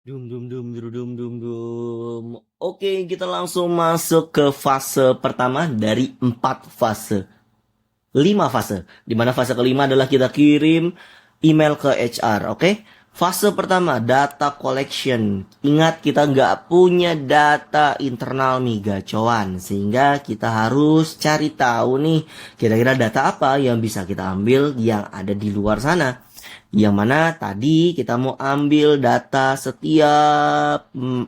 Dum dum dum dum dum dum dum. Oke, kita langsung masuk ke fase pertama dari 4 fase. 5 fase. Di mana fase kelima adalah kita kirim email ke HR, oke? Fase pertama, data collection. Ingat, kita nggak punya data internal Migacoan, sehingga kita harus cari tahu nih, kira-kira data apa yang bisa kita ambil yang ada di luar sana. Yang mana tadi kita mau ambil data setiap hmm,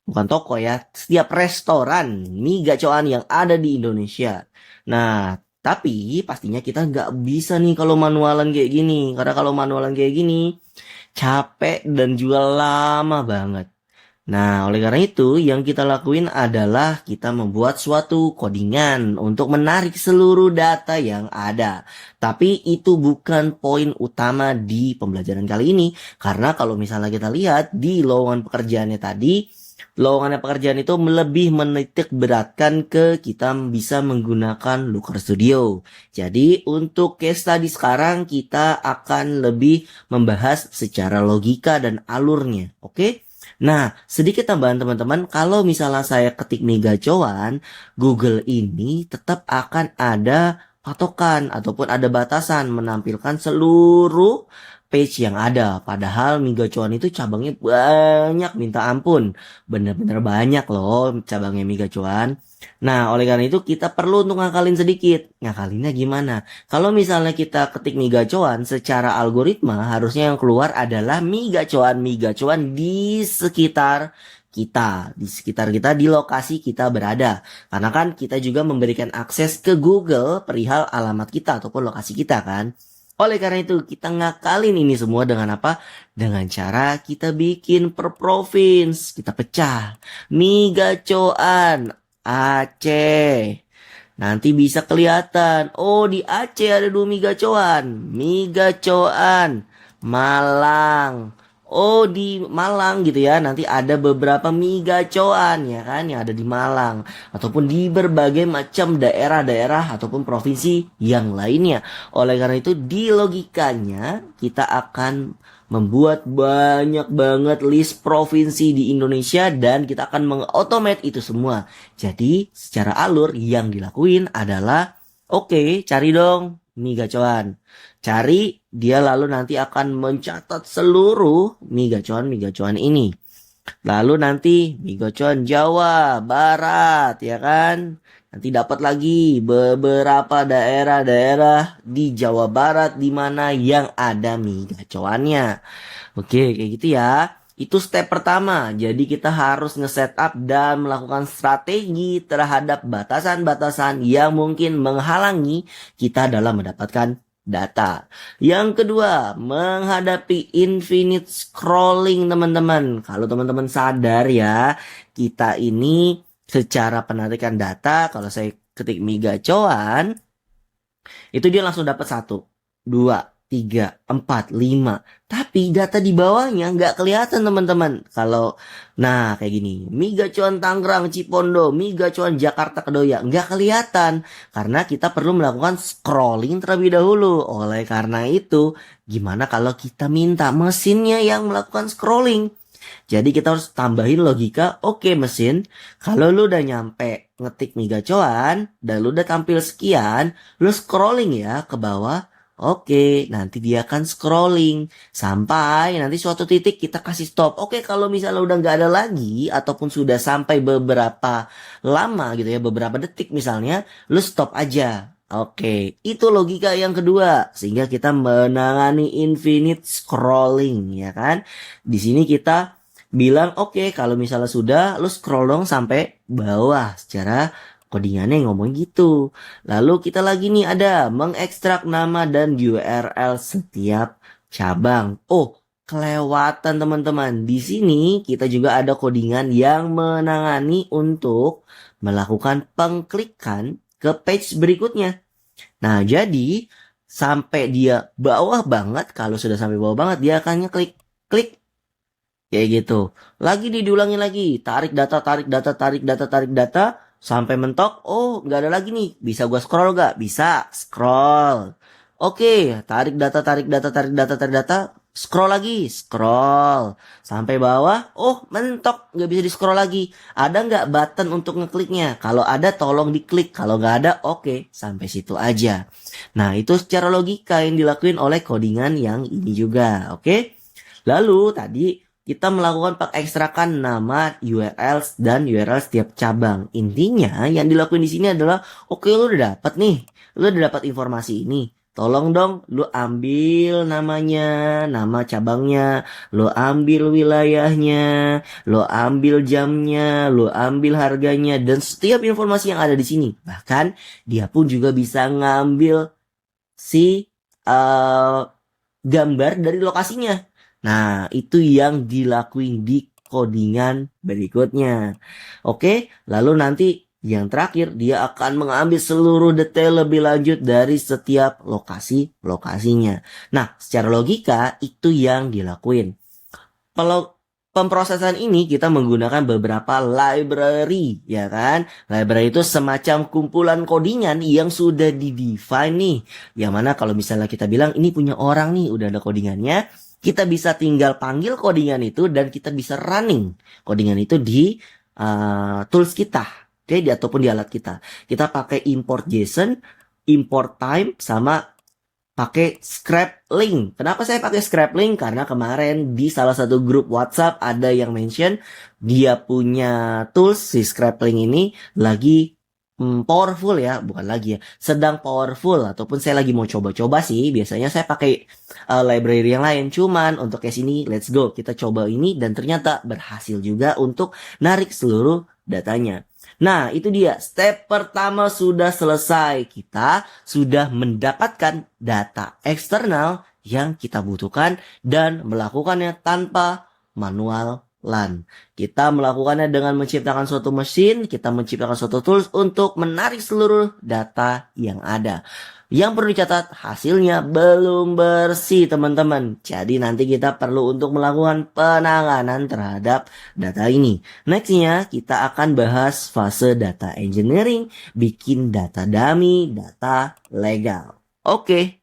bukan toko ya, setiap restoran mie gacoan yang ada di Indonesia. Nah, tapi pastinya kita nggak bisa nih kalau manualan kayak gini, karena kalau manualan kayak gini capek dan juga lama banget. Nah, oleh karena itu, yang kita lakuin adalah kita membuat suatu codingan untuk menarik seluruh data yang ada. Tapi itu bukan poin utama di pembelajaran kali ini. Karena kalau misalnya kita lihat di lowongan pekerjaannya tadi, lowongan pekerjaan itu lebih menitik beratkan ke kita bisa menggunakan Looker Studio. Jadi, untuk case study sekarang kita akan lebih membahas secara logika dan alurnya. Oke? Nah, sedikit tambahan teman-teman, kalau misalnya saya ketik Mega Cuan, Google ini tetap akan ada patokan ataupun ada batasan menampilkan seluruh page yang ada. Padahal Mega Cuan itu cabangnya banyak minta ampun. Bener-bener banyak loh cabangnya Mega Cuan. Nah, oleh karena itu kita perlu untuk ngakalin sedikit. Ngakalinnya gimana? Kalau misalnya kita ketik mie gacoan secara algoritma harusnya yang keluar adalah mie gacoan di sekitar kita, di lokasi kita berada. Karena kan kita juga memberikan akses ke Google perihal alamat kita ataupun lokasi kita kan. Oleh karena itu kita ngakalin ini semua dengan apa? Dengan cara kita bikin per province, kita pecah. Mie gacoan Aceh. Nanti bisa kelihatan. Oh, di Aceh ada 2 Migacoan. Migacoan. Malang. Oh, di Malang gitu ya. Nanti ada beberapa Migacoan ya kan yang ada di Malang. Ataupun di berbagai macam daerah-daerah ataupun provinsi yang lainnya. Oleh karena itu di logikanya kita akan membuat banyak banget list provinsi di Indonesia dan kita akan mengautomate itu semua. Jadi secara alur yang dilakuin adalah oke, cari dong mie gacoan. Cari dia lalu nanti akan mencatat seluruh mie gacoan ini. Lalu nanti mie gacoan Jawa Barat ya kan. Nanti dapat lagi beberapa daerah-daerah di Jawa Barat di mana yang ada mie gacoannya. Oke, kayak gitu ya. Itu step pertama. Jadi kita harus nge-setup dan melakukan strategi terhadap batasan-batasan yang mungkin menghalangi kita dalam mendapatkan data. Yang kedua, menghadapi infinite scrolling teman-teman. Kalau teman-teman sadar ya, kita ini secara penarikan data, kalau saya ketik Miga Coan, itu dia langsung dapat 1, 2, 3, 4, 5. Tapi data di bawahnya nggak kelihatan teman-teman. Kalau, nah kayak gini. Mi Gacuan Tangerang, Cipondo, Mi Gacuan Jakarta Kedoya. Nggak kelihatan. Karena kita perlu melakukan scrolling terlebih dahulu. Oleh karena itu, gimana kalau kita minta mesinnya yang melakukan scrolling? Jadi kita harus tambahin logika, oke mesin, kalau lu udah nyampe ngetik migacoan, dan lu udah tampil sekian, lu scrolling ya ke bawah, oke, nanti dia akan scrolling, sampai nanti suatu titik kita kasih stop. Oke, kalau misalnya udah nggak ada lagi, ataupun sudah sampai beberapa lama gitu ya, beberapa detik misalnya, lu stop aja. Oke, itu logika yang kedua, sehingga kita menangani infinite scrolling, ya kan? Di sini kita bilang oke, kalau misalnya sudah lu scroll dong sampai bawah secara codingannya ngomong gitu. Lalu kita lagi nih ada mengekstrak nama dan URL setiap cabang. Oh, kelewatan teman-teman. Di sini kita juga ada codingan yang menangani untuk melakukan pengklikan ke page berikutnya. Nah, jadi sampai dia bawah banget, kalau sudah sampai bawah banget dia akan ngeklik klik kayak gitu. Lagi diulangi lagi, tarik data sampai mentok. Oh, nggak ada lagi nih. Bisa gua scroll gak? Bisa, scroll. Oke, tarik data. Scroll lagi, scroll. Sampai bawah, oh mentok, nggak bisa di-scroll lagi. Ada nggak button untuk ngekliknya? Kalau ada tolong diklik, kalau nggak ada, oke, sampai situ aja. Nah, itu secara logika yang dilakuin oleh codingan yang ini juga, oke? Lalu tadi kita melakukan pengekstrakan nama URL dan URL setiap cabang. Intinya yang dilakuin di sini adalah, oke lu udah dapat nih, lu udah dapat informasi ini. Tolong dong, lu ambil namanya, nama cabangnya, lu ambil wilayahnya, lu ambil jamnya, lu ambil harganya, dan setiap informasi yang ada di sini. Bahkan dia pun juga bisa ngambil si gambar dari lokasinya. Nah, itu yang dilakuin di codingan berikutnya. Oke, lalu nanti yang terakhir dia akan mengambil seluruh detail lebih lanjut dari setiap lokasinya. Nah, secara logika itu yang dilakuin. Kalau pemrosesan ini kita menggunakan beberapa library, ya kan? Library itu semacam kumpulan codingan yang sudah di-define nih. Yang mana kalau misalnya kita bilang ini punya orang nih, udah ada codingannya, kita bisa tinggal panggil codingan itu dan kita bisa running codingan itu di tools kita, oke, ataupun di alat kita. Kita pakai import JSON, import time, sama pakai scrap link. Kenapa saya pakai scrap link? Karena kemarin di salah satu grup WhatsApp ada yang mention dia punya tools si scrap link ini lagi powerful ya, bukan lagi ya, sedang powerful ataupun saya lagi mau coba-coba sih. Biasanya saya pakai library yang lain. Cuman untuk case ini let's go. Kita coba ini dan ternyata berhasil juga untuk narik seluruh datanya. Nah, itu dia. Step pertama sudah selesai. Kita sudah mendapatkan data eksternal yang kita butuhkan dan melakukannya tanpa manual LAN. Kita melakukannya dengan menciptakan suatu mesin, kita menciptakan suatu tools untuk menarik seluruh data yang ada. Yang perlu dicatat, hasilnya belum bersih teman-teman. Jadi nanti kita perlu untuk melakukan penanganan terhadap data ini. Nextnya kita akan bahas fase data engineering, bikin data dummy, data legal. Oke.